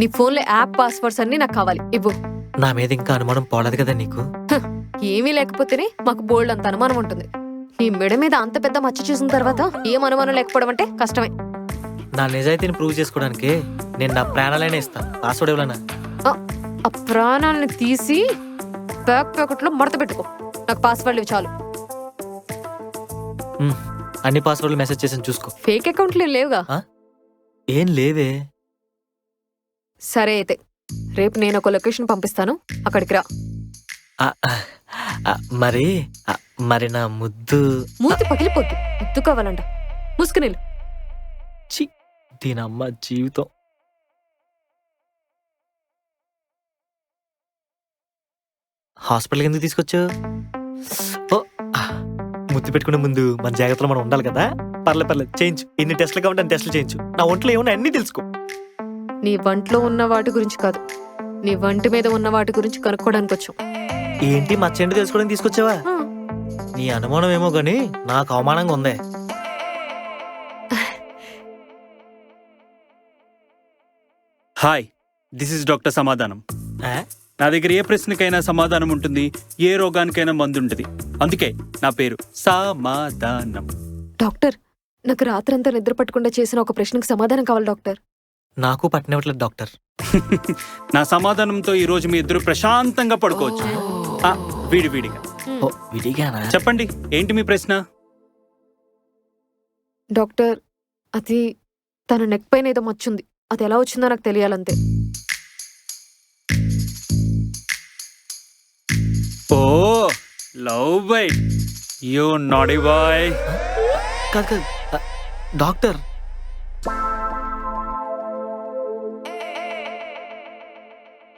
నీ ఫోన్లో app passwords అన్ని నాకు కావాలి, ఇవ్వు. నా మీద ఇంకా అనుమానం పోలేదు కదా నీకు? ఏమీ లేకపోతేనే మాకు బోల్డ్ అంత అనుమానం ఉంటుంది. నీ మెడ మీద అంత పెద్ద మచ్చ చూసిన తర్వాత ఏం అనుమానం లేకపోవడం అంటే కష్టమే. నా నిజాయితీని ప్రూవ్ చేసుకోవడానికి నేను నా ప్రాణాలైనా ఇస్తాను. పాస్వర్డ్ ఇవ్వలేనా? ఆ ప్రాణాలను తీసి బ్యాక్ ప్యాకెట్లో మడత పెట్టుకో. నాకు పాస్వర్డ్లు ఇవి చాలు. అన్ని పాస్వర్డ్లు మెసేజ్ చేసి చూసుకో. ఫేక్ అకౌంట్లు లేవుగా? ఏం లేవే. సరే అయితే రేపు నేను ఒక లొకేషన్ పంపిస్తాను, అక్కడికి రా. మరి నా ముద్దు మూతి పగిలిపోద్దు. ముద్దు కావాలంట. ముసుకునేలు. దీనమ్మ జీవితం. హాస్పిటల్కి ఎందుకు తీసుకొచ్చావు? ముద్దు పెట్టుకునే ముందు మన జాగ్రత్తలో మనం ఉండాలి కదా. పర్లేదు చేయించు. ఎన్ని టెస్టులు కావాలంటే అన్ని టెస్టులు చేయించు. నా ఒంట్లో ఏమన్నా అన్ని తెలుసుకో. నీ వంట్లో ఉన్న వాటి గురించి కాదు, నీ వంటి మీద ఉన్న వాటి గురించి కనుక్కోడానికి వచ్చాం. ఏంటి మచ్చేంటి తెలుసుకోవడానికి తీసుకొచ్చావా? నీ అనుమానం ఏమో గానీ నాకు అవమానంగా ఉందే. హాయ్, దిస్ ఇస్ డాక్టర్ సమాధానం. నా దగ్గర ఏ ప్రశ్నకైనా సమాధానం ఉంటుంది, ఏ రోగానికైనా మందు ఉంటుంది. అందుకే నా పేరు సమాధానం. డాక్టర్, నాకు రాత్రంతా నిద్ర పట్టకుండా చేసిన ఒక ప్రశ్నకు సమాధానం కావాలి డాక్టర్. నాకు పట్టినట్లేదు డాక్టర్. నా సమాధానంతో ఈ రోజు మీ ఇద్దరు ప్రశాంతంగా పడుకోవచ్చు. విడివిడిగా. విడిగానా? చెప్పండి, ఏంటి మీ ప్రశ్న? డాక్టర్, అది తన నెక్ పైన ఏదో మచ్చుంది. అది ఎలా వచ్చిందో నాకు తెలియాలంతే. ఓ లవ్ బై యూ నాడీ బాయ్. కాదు డాక్టర్,